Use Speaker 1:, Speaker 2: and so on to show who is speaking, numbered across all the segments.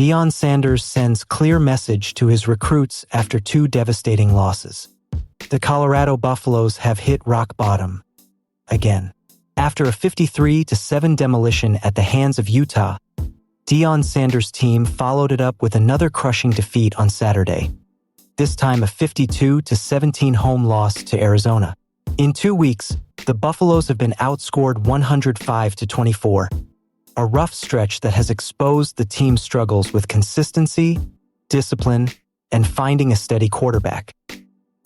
Speaker 1: Deion Sanders sends clear message to his recruits after 2 devastating losses. The Colorado Buffaloes have hit rock bottom again. After a 53-7 demolition at the hands of Utah, Deion Sanders' team followed it up with another crushing defeat on Saturday, this time a 52-17 home loss to Arizona. In 2 weeks, the Buffaloes have been outscored 105-24, a rough stretch that has exposed the team's struggles with consistency, discipline, and finding a steady quarterback.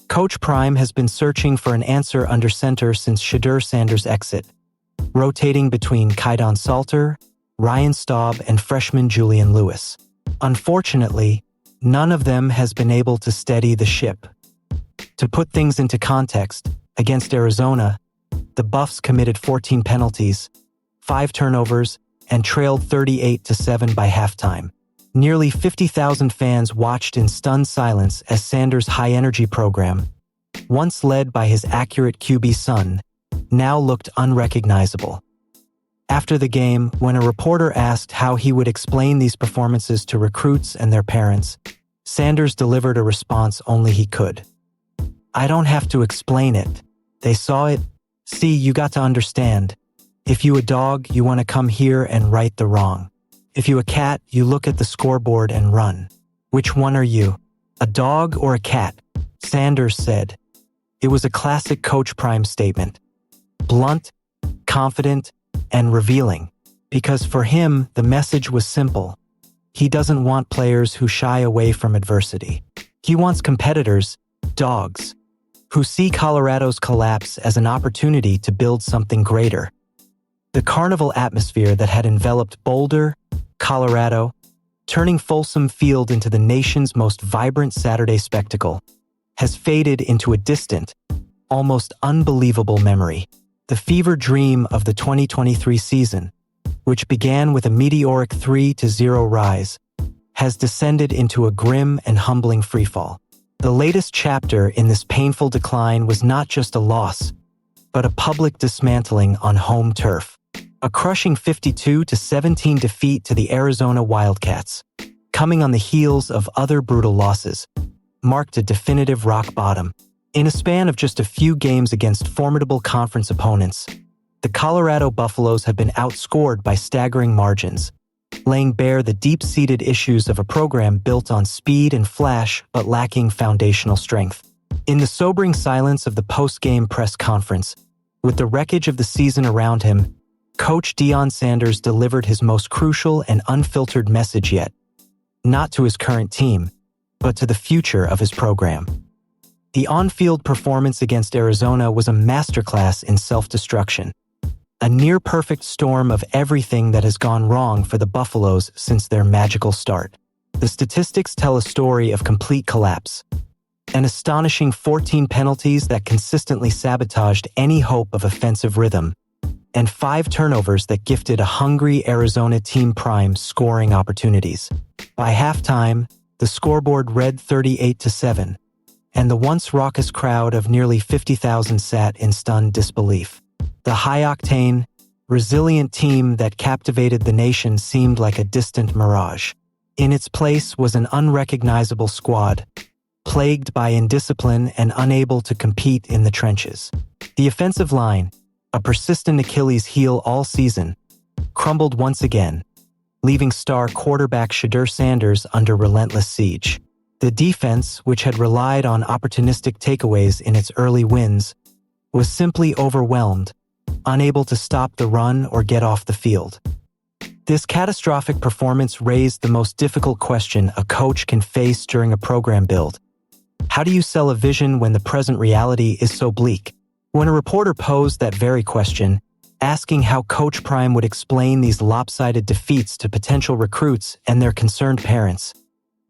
Speaker 1: Coach Prime has been searching for an answer under center since Shedeur Sanders' exit, rotating between Kaidon Salter, Ryan Staub, and freshman Julian Lewis. Unfortunately, none of them has been able to steady the ship. To put things into context, against Arizona, the Buffs committed 14 penalties, 5 turnovers, and trailed 38-7 by halftime. Nearly 50,000 fans watched in stunned silence as Sanders' high-energy program, once led by his accurate QB son, now looked unrecognizable. After the game, when a reporter asked how he would explain these performances to recruits and their parents, Sanders delivered a response only he could. "I don't have to explain it. They saw it. See, you got to understand. If you a dog, you want to come here and right the wrong. If you a cat, you look at the scoreboard and run. Which one are you? A dog or a cat?" Sanders said. It was a classic Coach Prime statement. Blunt, confident, and revealing. Because for him, the message was simple. He doesn't want players who shy away from adversity. He wants competitors, dogs, who see Colorado's collapse as an opportunity to build something greater. The carnival atmosphere that had enveloped Boulder, Colorado, turning Folsom Field into the nation's most vibrant Saturday spectacle, has faded into a distant, almost unbelievable memory. The fever dream of the 2023 season, which began with a meteoric 3-0 rise, has descended into a grim and humbling freefall. The latest chapter in this painful decline was not just a loss, but a public dismantling on home turf. A crushing 52-17 defeat to the Arizona Wildcats, coming on the heels of other brutal losses, marked a definitive rock bottom. In a span of just a few games against formidable conference opponents, the Colorado Buffaloes have been outscored by staggering margins, laying bare the deep-seated issues of a program built on speed and flash but lacking foundational strength. In the sobering silence of the post-game press conference, with the wreckage of the season around him, Coach Deion Sanders delivered his most crucial and unfiltered message yet, not to his current team, but to the future of his program. The on-field performance against Arizona was a masterclass in self-destruction, a near-perfect storm of everything that has gone wrong for the Buffaloes since their magical start. The statistics tell a story of complete collapse, an astonishing 14 penalties that consistently sabotaged any hope of offensive rhythm, and 5 turnovers that gifted a hungry Arizona team prime scoring opportunities. By halftime, the scoreboard read 38-7, and the once raucous crowd of nearly 50,000 sat in stunned disbelief. The high-octane, resilient team that captivated the nation seemed like a distant mirage. In its place was an unrecognizable squad, plagued by indiscipline and unable to compete in the trenches. The offensive line, a persistent Achilles heel all season, crumbled once again, leaving star quarterback Shedeur Sanders under relentless siege. The defense, which had relied on opportunistic takeaways in its early wins, was simply overwhelmed, unable to stop the run or get off the field. This catastrophic performance raised the most difficult question a coach can face during a program build. How do you sell a vision when the present reality is so bleak? When a reporter posed that very question, asking how Coach Prime would explain these lopsided defeats to potential recruits and their concerned parents,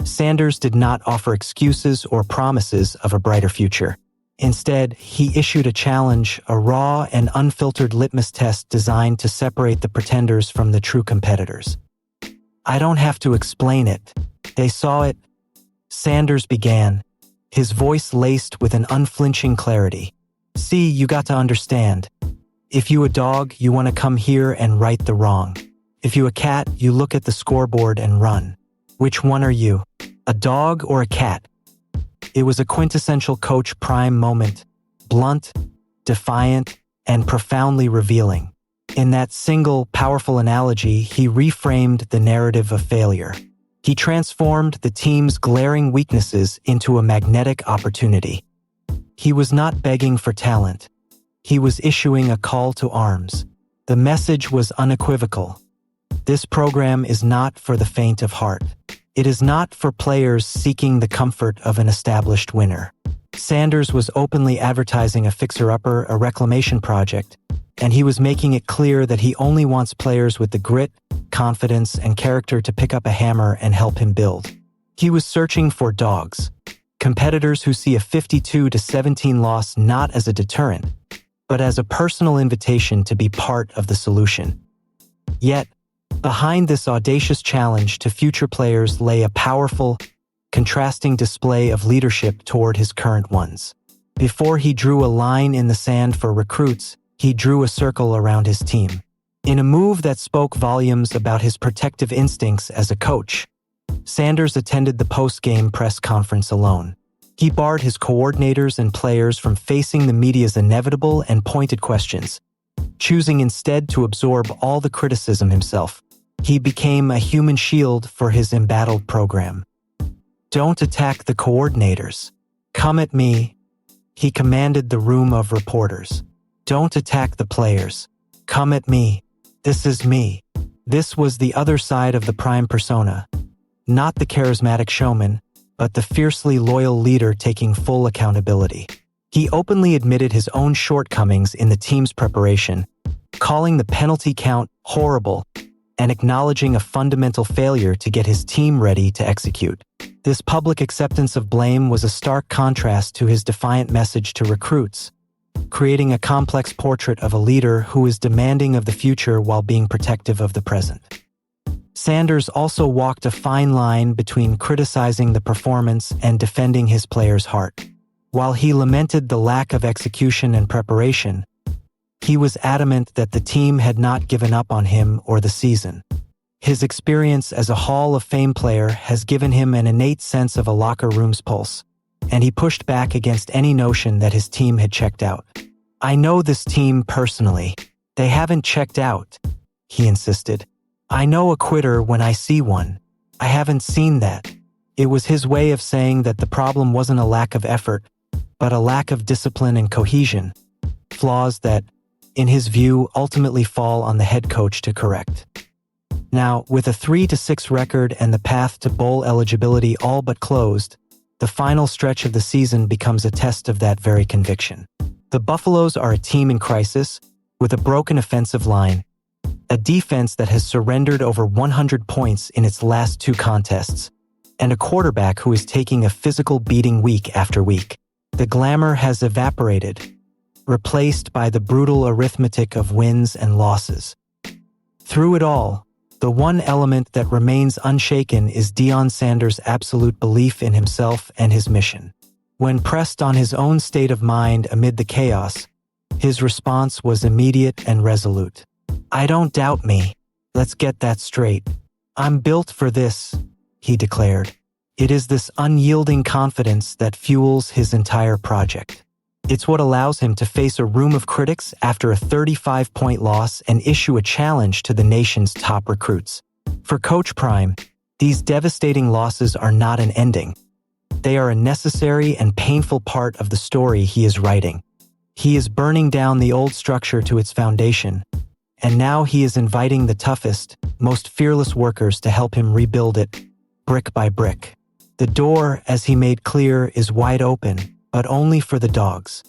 Speaker 1: Sanders did not offer excuses or promises of a brighter future. Instead, he issued a challenge, a raw and unfiltered litmus test designed to separate the pretenders from the true competitors. "I don't have to explain it. They saw it," Sanders began, his voice laced with an unflinching clarity. "See, you got to understand. If you a dog, you want to come here and right the wrong. If you a cat, you look at the scoreboard and run. Which one are you? A dog or a cat? It was a quintessential Coach Prime moment, blunt, defiant, and profoundly revealing. In that single, powerful analogy, he reframed the narrative of failure. He transformed the team's glaring weaknesses into a magnetic opportunity. He was not begging for talent. He was issuing a call to arms. The message was unequivocal. This program is not for the faint of heart. It is not for players seeking the comfort of an established winner. Sanders was openly advertising a fixer-upper, a reclamation project, and he was making it clear that he only wants players with the grit, confidence, and character to pick up a hammer and help him build. He was searching for dogs, competitors who see a 52-17 loss not as a deterrent, but as a personal invitation to be part of the solution. Yet, behind this audacious challenge to future players lay a powerful, contrasting display of leadership toward his current ones. Before he drew a line in the sand for recruits, he drew a circle around his team. In a move that spoke volumes about his protective instincts as a coach, Sanders attended the post-game press conference alone. He barred his coordinators and players from facing the media's inevitable and pointed questions, choosing instead to absorb all the criticism himself. He became a human shield for his embattled program. "Don't attack the coordinators. Come at me," he commanded the room of reporters. "Don't attack the players. Come at me. This is me." This was the other side of the Prime persona. Not the charismatic showman, but the fiercely loyal leader taking full accountability. He openly admitted his own shortcomings in the team's preparation, calling the penalty count horrible and acknowledging a fundamental failure to get his team ready to execute. This public acceptance of blame was a stark contrast to his defiant message to recruits, creating a complex portrait of a leader who is demanding of the future while being protective of the present. Sanders also walked a fine line between criticizing the performance and defending his players' heart. While he lamented the lack of execution and preparation, he was adamant that the team had not given up on him or the season. His experience as a Hall of Fame player has given him an innate sense of a locker room's pulse, and he pushed back against any notion that his team had checked out. "I know this team personally. They haven't checked out," he insisted. "I know a quitter when I see one. I haven't seen that." It was his way of saying that the problem wasn't a lack of effort, but a lack of discipline and cohesion, flaws that, in his view, ultimately fall on the head coach to correct. Now, with a 3-6 record and the path to bowl eligibility all but closed, the final stretch of the season becomes a test of that very conviction. The Buffaloes are a team in crisis, with a broken offensive line, a defense that has surrendered over 100 points in its last 2 contests, and a quarterback who is taking a physical beating week after week. The glamour has evaporated, replaced by the brutal arithmetic of wins and losses. Through it all, the one element that remains unshaken is Deion Sanders' absolute belief in himself and his mission. When pressed on his own state of mind amid the chaos, his response was immediate and resolute. "I don't doubt me. Let's get that straight. I'm built for this," he declared. It is this unyielding confidence that fuels his entire project. It's what allows him to face a room of critics after a 35-point loss and issue a challenge to the nation's top recruits. For Coach Prime, these devastating losses are not an ending. They are a necessary and painful part of the story he is writing. He is burning down the old structure to its foundation, and now he is inviting the toughest, most fearless workers to help him rebuild it, brick by brick. The door, as he made clear, is wide open, but only for the dogs.